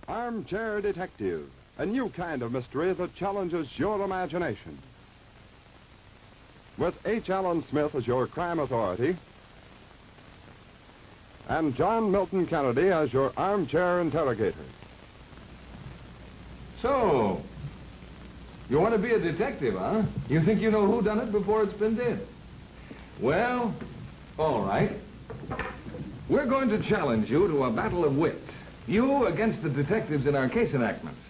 Armchair Detective, a new kind of mystery that challenges your imagination. With H. Allen Smith as your crime authority and John Milton Kennedy as your armchair interrogator. So, you want to be a detective, huh? You think you know who done it before it's been did? Well, all right. We're going to challenge you to a battle of wits. You against the detectives in our case enactments.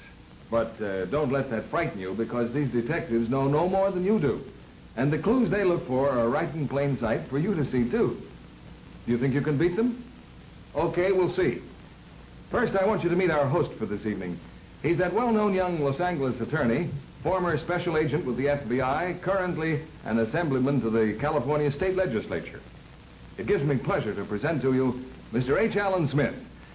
But don't let that frighten you, because these detectives know no more than you do. And the clues they look for are right in plain sight for you to see, too. Do you think you can beat them? Okay, we'll see. First, I want you to meet our host for this evening. He's that well-known young Los Angeles attorney, former special agent with the FBI, currently an assemblyman to the California State Legislature. It gives me pleasure to present to you Mr. H. Allen Smith.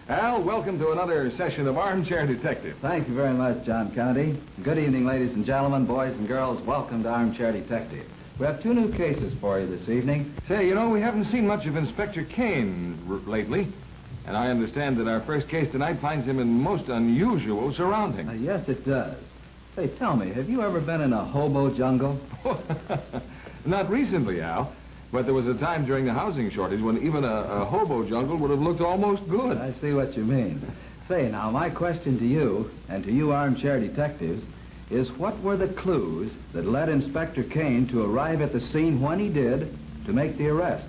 Al, welcome to another session of Armchair Detective. Thank you very much, John Kennedy. Good evening, ladies and gentlemen, boys and girls. Welcome to Armchair Detective. We have two new cases for you this evening. Say, you know, we haven't seen much of Inspector Kane lately. And I understand that our first case tonight finds him in most unusual surroundings. Yes, it does. Say, tell me, have you ever been in a hobo jungle? Not recently, Al. But there was a time during the housing shortage when even a hobo jungle would have looked almost good. I see what you mean. Say, now, my question to you, and to you armchair detectives, is what were the clues that led Inspector Kane to arrive at the scene when he did to make the arrest?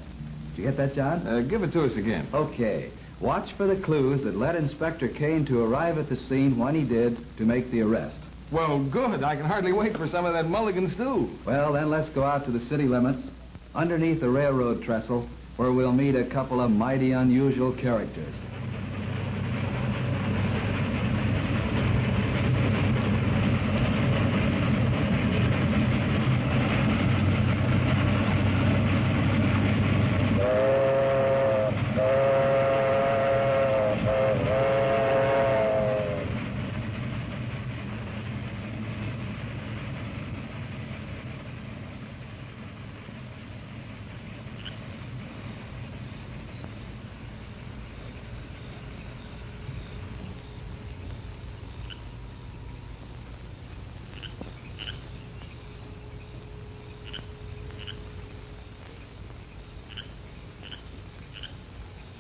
Did you get that, John? Give it to us again. Okay. Watch for the clues that led Inspector Kane to arrive at the scene when he did to make the arrest. Well, good. I can hardly wait for some of that mulligan stew. Well, then let's go out to the city limits, underneath the railroad trestle, where we'll meet a couple of mighty unusual characters.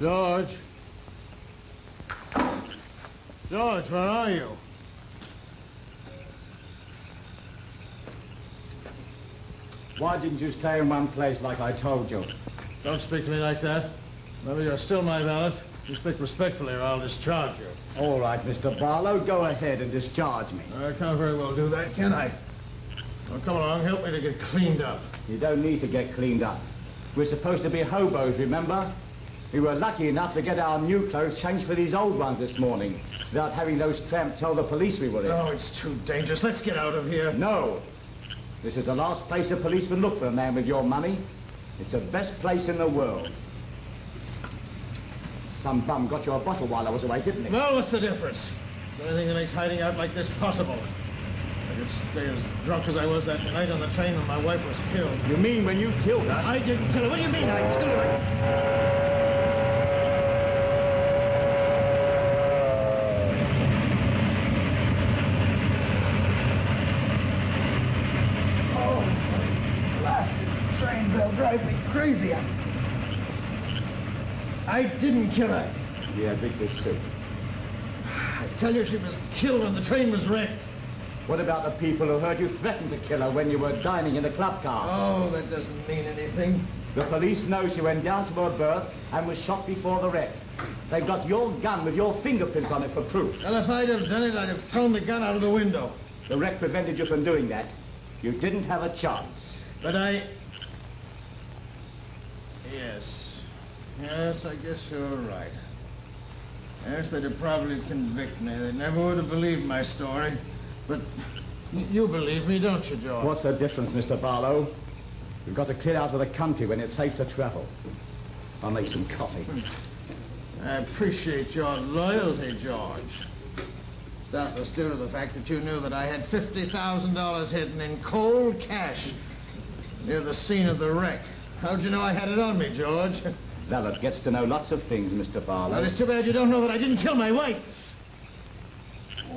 George? George, where are you? Why didn't you stay in one place like I told you? Don't speak to me like that. Remember, you're still my valet. You speak respectfully or I'll discharge you. All right, Mr. Barlow, go ahead and discharge me. I can't very well do that, can I? Well, come along, help me to get cleaned up. You don't need to get cleaned up. We're supposed to be hobos, remember? We were lucky enough to get our new clothes changed for these old ones this morning, without having those tramps tell the police we were in. Oh, it's too dangerous. Let's get out of here. No. This is the last place a policeman look for a man with your money. It's the best place in the world. Some bum got you a bottle while I was away, didn't he? Well, what's the difference? Is there anything that makes hiding out like this possible? I could stay as drunk as I was that night on the train when my wife was killed. You mean when you killed her? I didn't kill her. What do you mean I killed her? They'll drive me crazy. I didn't kill her. Yeah, big pursuit. I tell you, she was killed when the train was wrecked. What about the people who heard you threaten to kill her when you were dining in the club car? Oh, that doesn't mean anything. The police know she went down to her berth and was shot before the wreck. They've got your gun with your fingerprints on it for proof. Well, if I'd have done it, I'd have thrown the gun out of the window. The wreck prevented you from doing that. You didn't have a chance. But I... Yes, I guess you're right. Yes, they'd have probably convicted me. They never would have believed my story. But you believe me, don't you, George? What's the difference, Mr. Barlow? We've got to clear out of the country when it's safe to travel. I'll make some coffee. I appreciate your loyalty, George. Doubtless due to the fact that you knew that I had $50,000 hidden in cold cash near the scene of the wreck. How'd you know I had it on me, George? Valet gets to know lots of things, Mr. Barlow. Well, it's too bad you don't know that I didn't kill my wife. Oh,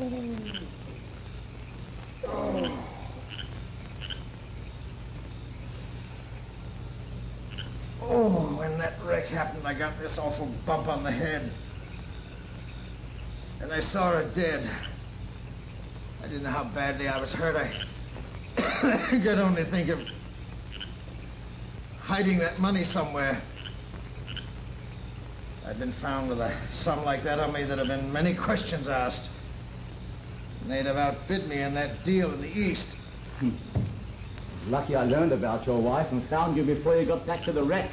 when that wreck happened, I got this awful bump on the head. And I saw her dead. I didn't know how badly I was hurt. I could only think of hiding that money somewhere. I've been found with a sum like that on me that have been many questions asked. And they'd have outbid me in that deal in the East. Lucky I learned about your wife and found you before you got back to the wreck.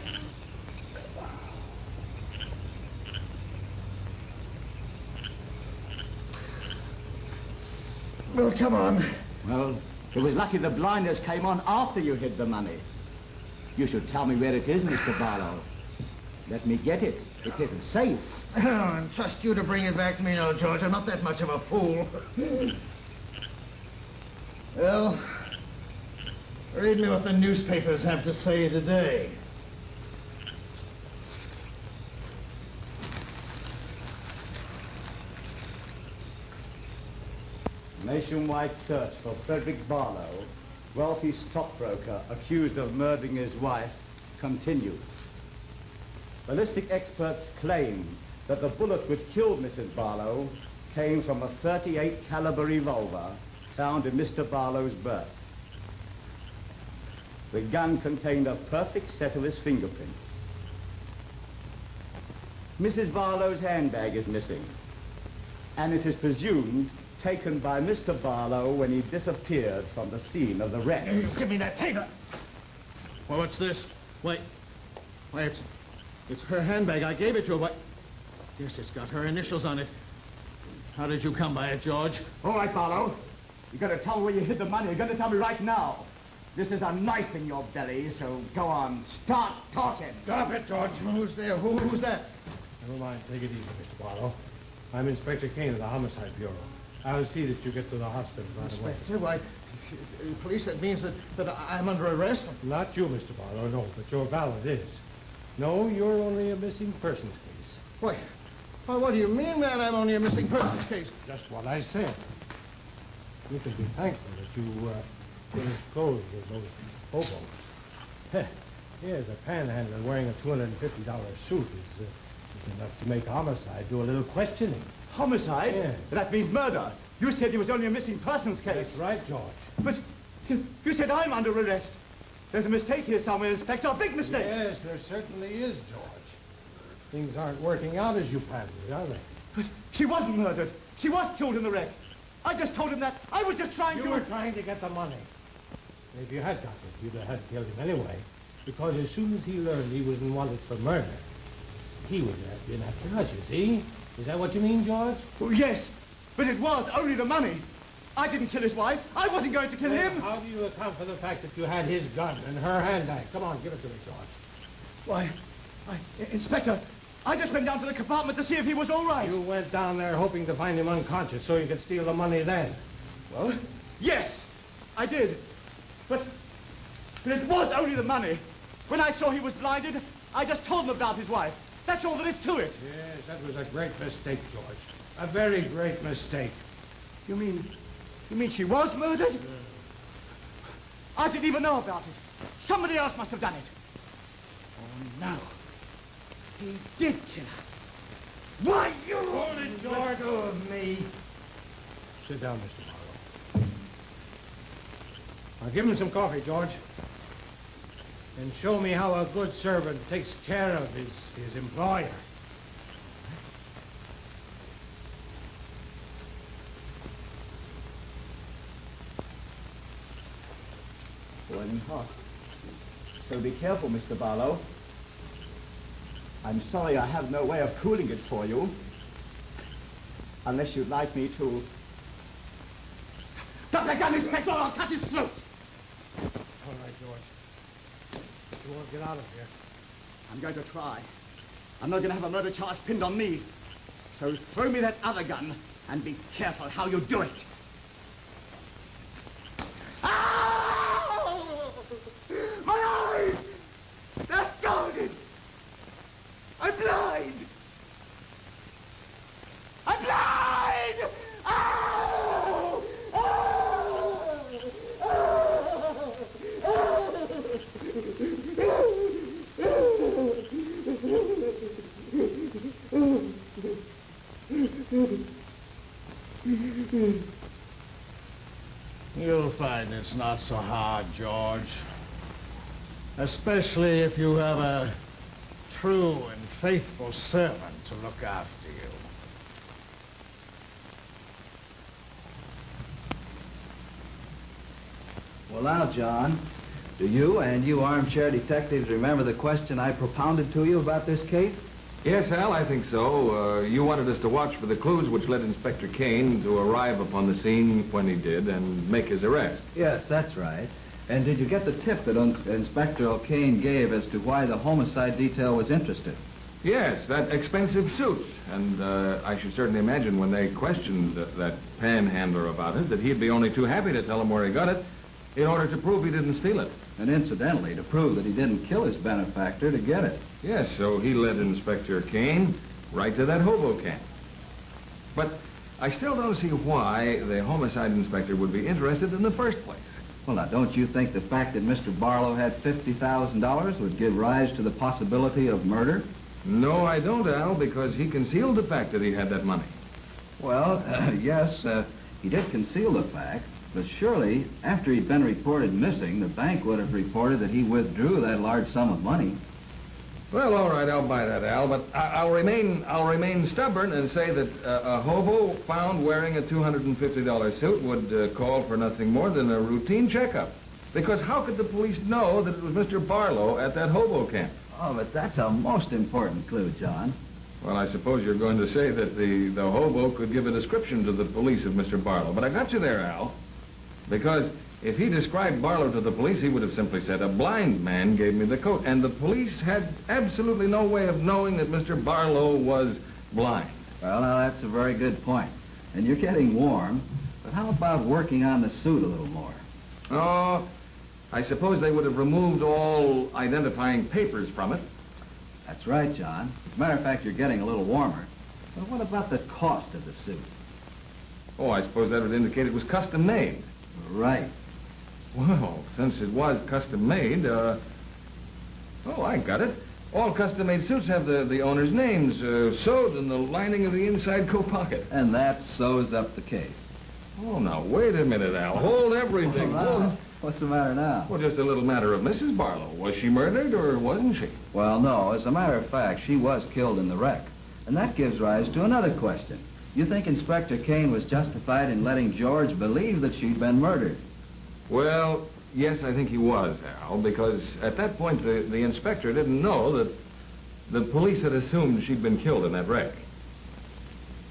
Well, come on. Well, it was lucky the blinders came on after you hid the money. You should tell me where it is, Mr. Barlow. Let me get it. It isn't safe. Oh, and trust you to bring it back to me now, George. I'm not that much of a fool. Well, read me what the newspapers have to say today. Nationwide search for Frederick Barlow, wealthy stockbroker accused of murdering his wife, continues. Ballistic experts claim that the bullet which killed Mrs. Barlow came from a .38 caliber revolver found in Mr. Barlow's berth. The gun contained a perfect set of his fingerprints. Mrs. Barlow's handbag is missing, and it is presumed taken by Mr. Barlow when he disappeared from the scene of the wreck. You give me that paper. Well, what's this? Why, it's her handbag. I gave it to her. Why, yes, it's got her initials on it. How did you come by it, George? All right, Barlow. You gotta tell me where you hid the money. You gotta tell me right now. This is a knife in your belly, so go on, start talking. Stop it, George. Who's there? Who's that? Never mind. Take it easy, Mr. Barlow. I'm Inspector Kane of the Homicide Bureau. I'll see that you get to the hospital right away. Inspector, why, police, that means that I'm under arrest? Not you, Mr. Barlow, no, but your valet is. No, you're only a missing persons case. Why, what do you mean, man? I'm only a missing persons case. Just what I said. You can be thankful that you finished clothes with those hobos. Yes, a panhandler wearing a $250 suit is enough to make homicide do a little questioning. Homicide? Yeah. That means murder. You said he was only a missing persons case. That's right, George. But you said I'm under arrest. There's a mistake here somewhere, Inspector. A big mistake. Yes, there certainly is, George. Things aren't working out as you planned it, are they? But she wasn't murdered. She was killed in the wreck. I just told him that. I was just trying to... You were trying to get the money. If you had got it, you'd have had to kill him anyway. Because as soon as he learned he wasn't wanted for murder, he would have been after us, you see? Is that what you mean, George? Oh, yes, but it was only the money. I didn't kill his wife. I wasn't going to kill him. How do you account for the fact that you had his gun and her handbag? Come on, give it to me, George. Why, Inspector, I just went down to the compartment to see if he was all right. You went down there hoping to find him unconscious so you could steal the money then. Well, yes, I did. But it was only the money. When I saw he was blinded, I just told him about his wife. That's all there is to it. Yes, that was a great mistake, George. A very great mistake. You mean she was murdered? I didn't even know about it. Somebody else must have done it. Oh, no. He did kill her. Why, you... Hold it, George. Let go of me. Sit down, Mr. Barlow. Now, give him some coffee, George. And show me how a good servant takes care of his employer. Boiling hot. So be careful, Mr. Barlow. I'm sorry I have no way of cooling it for you. Unless you'd like me to... Drop that gun, Inspector, or I'll cut his throat! All right, George. You won't get out of here. I'm going to try. I'm not going to have a murder charge pinned on me. So throw me that other gun and be careful how you do it. Ow! My eyes! They're scalded! I'm blind! I'm blind! Ow! You'll find it's not so hard, George. Especially if you have a true and faithful servant to look after you. Well, now, John, do you and you armchair detectives remember the question I propounded to you about this case? Yes, Al, I think so. You wanted us to watch for the clues which led Inspector Kane to arrive upon the scene when he did and make his arrest. Yes, that's right. And did you get the tip that Inspector O'Kane gave as to why the homicide detail was interested? Yes, that expensive suit. And I should certainly imagine when they questioned that panhandler about it that he'd be only too happy to tell them where he got it in order to prove he didn't steal it. And incidentally, to prove that he didn't kill his benefactor to get it. Yes, so he led Inspector Kane right to that hobo camp. But I still don't see why the homicide inspector would be interested in the first place. Well, now, don't you think the fact that Mr. Barlow had $50,000 would give rise to the possibility of murder? No, I don't, Al, because he concealed the fact that he had that money. Well, yes, he did conceal the fact, but surely, after he'd been reported missing, the bank would have reported that he withdrew that large sum of money. Well, all right, I'll buy that, Al, but I'll remain stubborn and say that a hobo found wearing a $250 suit would call for nothing more than a routine checkup. Because how could the police know that it was Mr. Barlow at that hobo camp? Oh, but that's a most important clue, John. Well, I suppose you're going to say that the hobo could give a description to the police of Mr. Barlow, but I got you there, Al. Because if he described Barlow to the police, he would have simply said, a blind man gave me the coat. And the police had absolutely no way of knowing that Mr. Barlow was blind. Well, now, that's a very good point. And you're getting warm, but how about working on the suit a little more? Oh, I suppose they would have removed all identifying papers from it. That's right, John. As a matter of fact, you're getting a little warmer. But what about the cost of the suit? Oh, I suppose that would indicate it was custom made. Right. Well, since it was custom made, oh, I got it. All custom-made suits have the owner's names sewed in the lining of the inside coat pocket. And that sews up the case. Oh, now, wait a minute, Al. Hold everything. Well, what's the matter now? Well, just a little matter of Mrs. Barlow. Was she murdered or wasn't she? Well, no. As a matter of fact, she was killed in the wreck. And that gives rise to another question. You think Inspector Kane was justified in letting George believe that she'd been murdered? Well, yes, I think he was, Al, because at that point the inspector didn't know that the police had assumed she'd been killed in that wreck.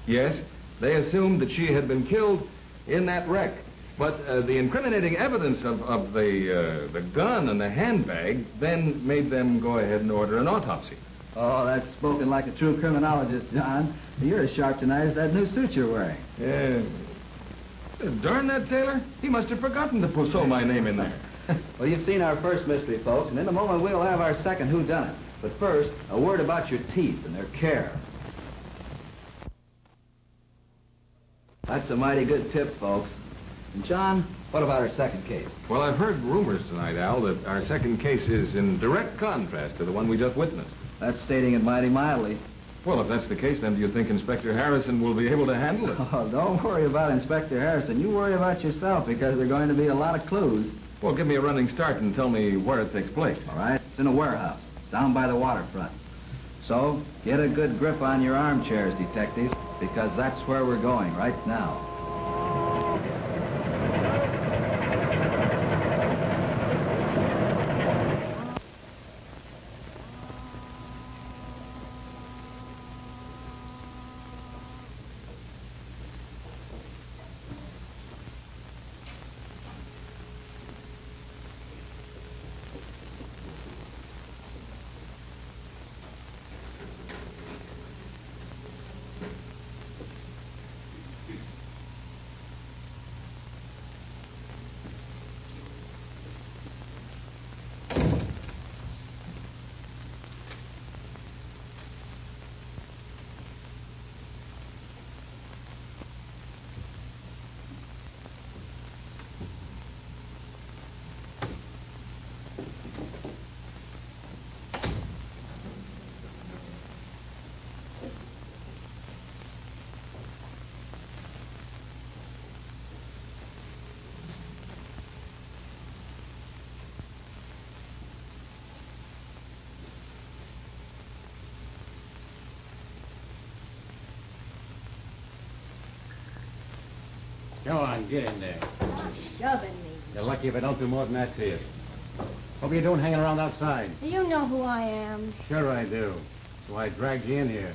Yes, they assumed that she had been killed in that wreck. But the incriminating evidence of the gun and the handbag then made them go ahead and order an autopsy. Oh, that's spoken like a true criminologist, John. You're as sharp tonight as that new suit you're wearing. Yeah. Darn that tailor. He must have forgotten to sew my name in there. Well, you've seen our first mystery, folks, and in a moment we'll have our second whodunit. But first, a word about your teeth and their care. That's a mighty good tip, folks. And John, what about our second case? Well, I've heard rumors tonight, Al, that our second case is in direct contrast to the one we just witnessed. That's stating it mighty mildly. Well, if that's the case, then do you think Inspector Harrison will be able to handle it? Oh, don't worry about Inspector Harrison. You worry about yourself, because there are going to be a lot of clues. Well, give me a running start and tell me where it takes place. All right? It's in a warehouse, down by the waterfront. So, get a good grip on your armchairs, detectives, because that's where we're going right now. Go on, get in there. Shoving me. You're lucky if I don't do more than that to you. What were you doing hanging around outside? You know who I am. Sure I do. So I dragged you in here.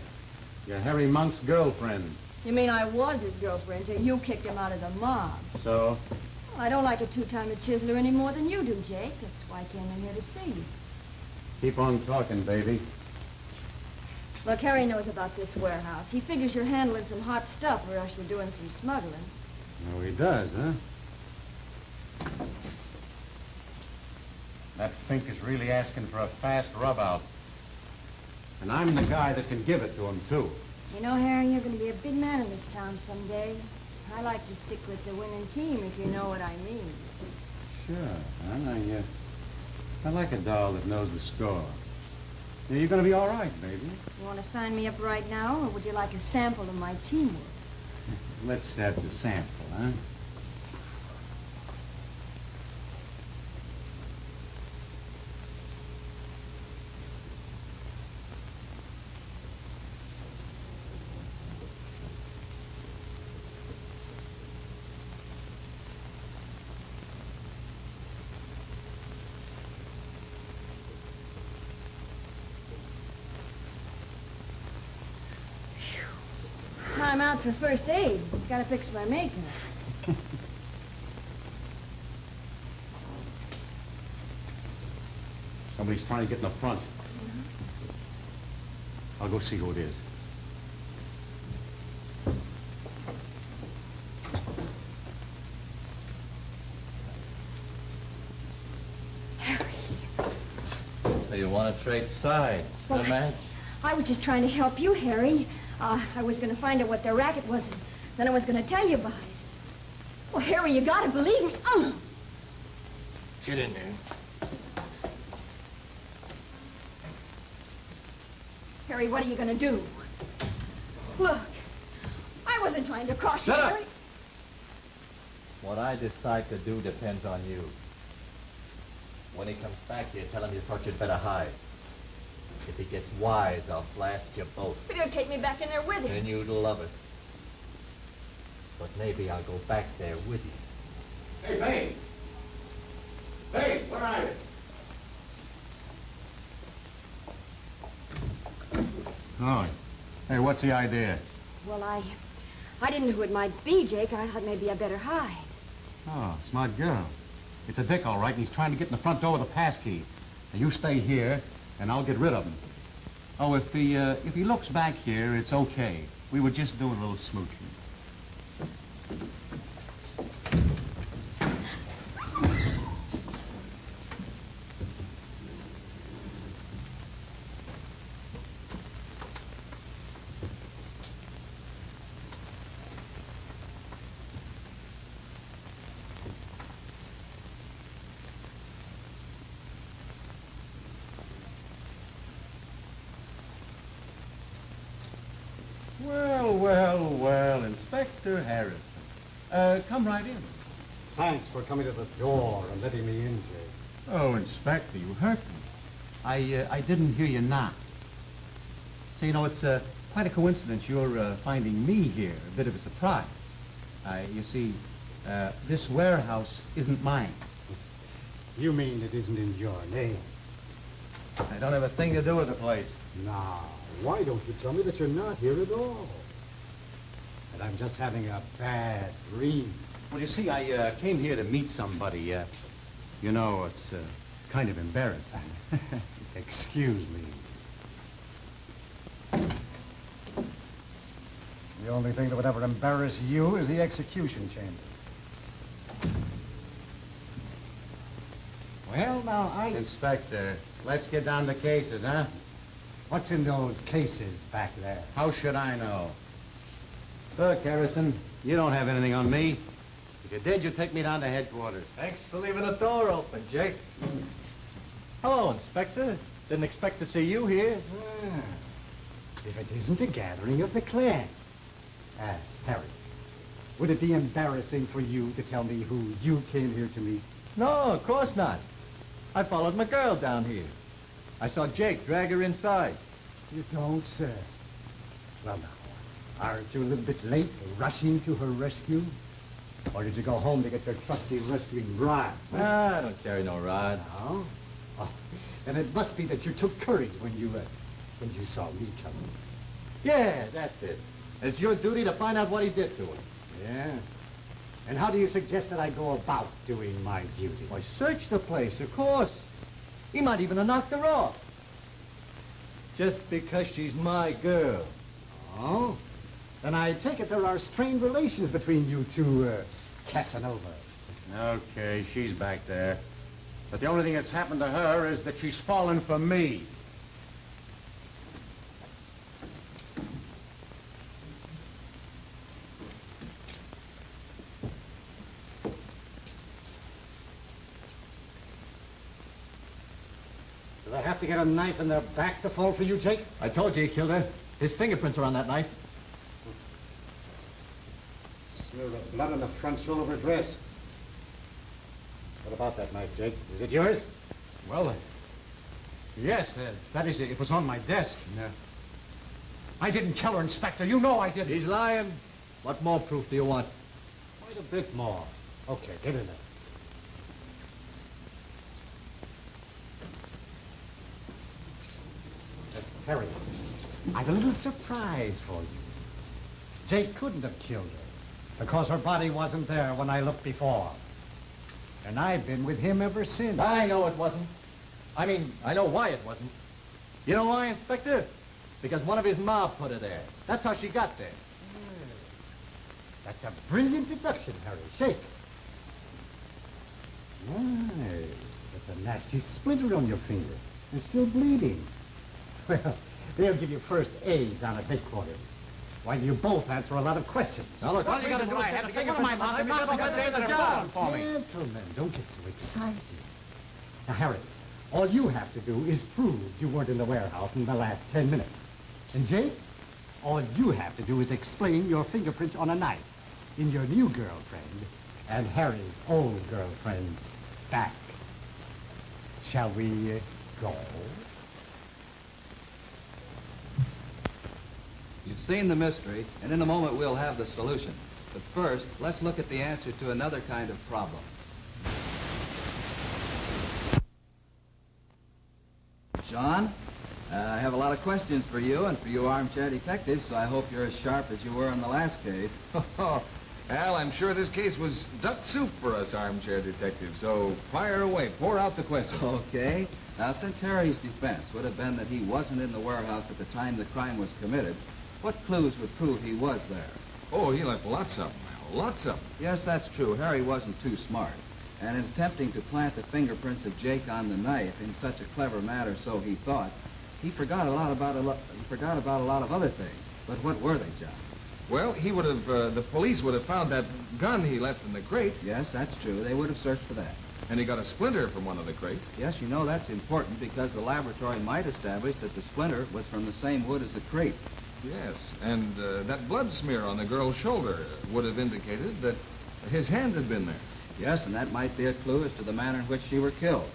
You're Harry Monk's girlfriend. You mean I was his girlfriend till you kicked him out of the mob? So? Well, I don't like a two-timer chiseler any more than you do, Jake. That's why I came in here to see you. Keep on talking, baby. Look, Harry knows about this warehouse. He figures you're handling some hot stuff or else you're doing some smuggling. Oh, he does, huh? That Fink is really asking for a fast rub-out. And I'm the guy that can give it to him, too. You know, Harry, you're going to be a big man in this town someday. I like to stick with the winning team, if you know what I mean. Sure. I like a doll that knows the score. Yeah, you're going to be all right, baby. You want to sign me up right now, or would you like a sample of my teamwork? Let's have the sample, huh? I'm out for first aid. Gotta fix my makeup. Somebody's trying to get in the front. I'll go see who it is. Harry. So you want to trade sides, Well, the match? I was just trying to help you, Harry. I was going to find out what their racket was, and then I was going to tell you about it. Well, Harry, you got to believe me. Get in there. Harry, what are you going to do? Look, I wasn't trying to cross you, Shut up. Harry. What I decide to do depends on you. When he comes back here, tell him you thought you'd better hide. If he gets wise, I'll blast you both. But he'll take me back in there with him. And you'd love it. But maybe I'll go back there with you. Hey, Babe! Babe, where are you? Oh. Hey, what's the idea? Well, I didn't know who it might be, Jake. I thought maybe I better hide. Oh, smart girl. It's a Dick, all right, and he's trying to get in the front door with a passkey. Now, you stay here, and I'll get rid of him. Oh, if he looks back here, it's okay. We were just doing a little smooching. Well, Inspector Harrison. Come right in. Thanks for coming to the door and letting me in, Jake. Oh, Inspector, you hurt me. I didn't hear you knock. So, you know, it's quite a coincidence you're finding me here. A bit of a surprise. You see, this warehouse isn't mine. You mean it isn't in your name? I don't have a thing to do with the place. Now, why don't you tell me that you're not here at all? That I'm just having a bad dream. Well, you see, I came here to meet somebody. You know, it's kind of embarrassing. Excuse me. The only thing that would ever embarrass you is the execution chamber. Well, now, Inspector, let's get down to cases, huh? What's in those cases back there? How should I know? Look, Harrison, you don't have anything on me. If you did, you'd take me down to headquarters. Thanks for leaving the door open, Jake. Hello, Inspector. Didn't expect to see you here. Ah, if it isn't a gathering of the clan. Harry, would it be embarrassing for you to tell me who you came here to meet? No, of course not. I followed my girl down here. I saw Jake drag her inside. You don't, sir. Well, now, aren't you a little bit late rushing to her rescue? Or did you go home to get your trusty wrestling rod? I don't carry no rod. No? Oh, then it must be that you took courage when you saw me coming. Yeah, that's it. It's your duty to find out what he did to him. Yeah? And how do you suggest that I go about doing my duty? Why, search the place, of course. He might even have knocked her off. Just because she's my girl. Oh? Then I take it there are strained relations between you two, Casanovas. Okay, she's back there. But the only thing that's happened to her is that she's fallen for me. Do they have to get a knife in their back to fall for you, Jake? I told you he killed her. His fingerprints are on that knife. Smell the blood on the front shoulder of her dress. What about that knife, Jake? Is it yours? Well, yes, that is, it was on my desk. I didn't kill her, Inspector. You know I didn't. He's lying. What more proof do you want? Quite a bit more. Okay, give it a Harry, I've a little surprise for you. Jake couldn't have killed her because her body wasn't there when I looked before. And I've been with him ever since. I know it wasn't. I mean, I know why it wasn't. You know why, Inspector? Because one of his mob put her there. That's how she got there. That's a brilliant deduction, Harry. Shake. Nice. That's a nasty splinter on your finger. It's still bleeding. Well, they'll give you first aid down at headquarters. While you both answer a lot of questions. Now, look, all you got to do is have get to the take one of my fingerprints mouth. on the knife and get the job for me. Gentlemen, don't get so excited. Now, Harry, all you have to do is prove you weren't in the warehouse in the last 10 minutes. And Jake, all you have to do is explain your fingerprints on a knife in your new girlfriend and Harry's old girlfriend's back. Shall we go? You've seen the mystery, and in a moment we'll have the solution. But first, let's look at the answer to another kind of problem. John, I have a lot of questions for you and for you armchair detectives, so I hope you're as sharp as you were in the last case. Al, I'm sure this case was duck soup for us armchair detectives, so fire away. Pour out the questions. Okay. Now, since Harry's defense would have been that he wasn't in the warehouse at the time the crime was committed, what clues would prove he was there? Oh, he left lots of them, Al. Lots of them. Yes, that's true. Harry wasn't too smart. And in attempting to plant the fingerprints of Jake on the knife in such a clever manner, so he thought, he forgot about a lot of other things. But what were they, John? Well, he would have, the police would have found that gun he left in the crate. Yes, that's true. They would have searched for that. And he got a splinter from one of the crates. Yes, you know that's important because the laboratory might establish that the splinter was from the same wood as the crate. Yes, and that blood smear on the girl's shoulder would have indicated that his hand had been there. Yes, and that might be a clue as to the manner in which she were killed.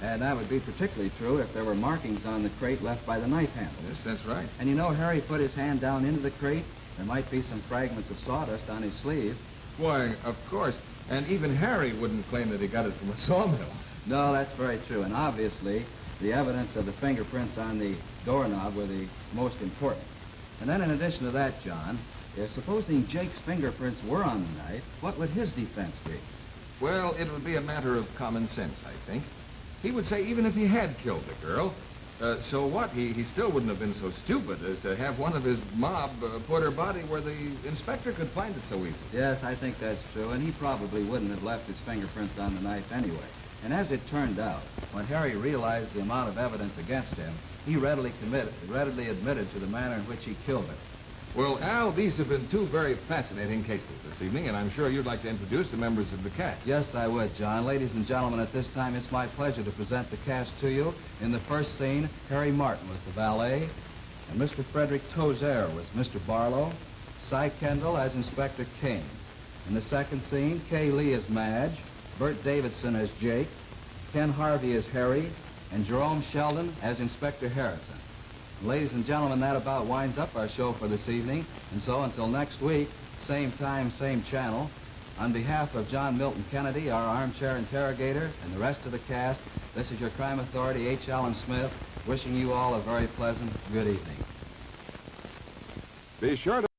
And that would be particularly true if there were markings on the crate left by the knife handle. Yes, that's right. And you know, Harry put his hand down into the crate. There might be some fragments of sawdust on his sleeve. Why, of course. And even Harry wouldn't claim that he got it from a sawmill. No, that's very true. And obviously, the evidence of the fingerprints on the doorknob were the most important. And then in addition to that, John, supposing Jake's fingerprints were on the knife, what would his defense be? Well, it would be a matter of common sense, I think. He would say even if he had killed the girl, so what? He still wouldn't have been so stupid as to have one of his mob put her body where the inspector could find it so easily. Yes, I think that's true, and he probably wouldn't have left his fingerprints on the knife anyway. And as it turned out, when Harry realized the amount of evidence against him, he readily admitted to the manner in which he killed her. Well, Al, these have been two very fascinating cases this evening, and I'm sure you'd like to introduce the members of the cast. Yes, I would, John. Ladies and gentlemen, at this time, it's my pleasure to present the cast to you. In the first scene, Harry Martin was the valet, and Mr. Frederick Tozer was Mr. Barlow, Cy Kendall as Inspector Kane. In the second scene, Kay Lee as Madge, Bert Davidson as Jake, Ken Harvey as Harry, and Jerome Sheldon as Inspector Harrison. Ladies and gentlemen, that about winds up our show for this evening. And so until next week, same time, same channel, On behalf of John Milton Kennedy, our armchair interrogator, and the rest of the cast, this is your crime authority, H. Allen Smith, wishing you all a very pleasant good evening. Be sure to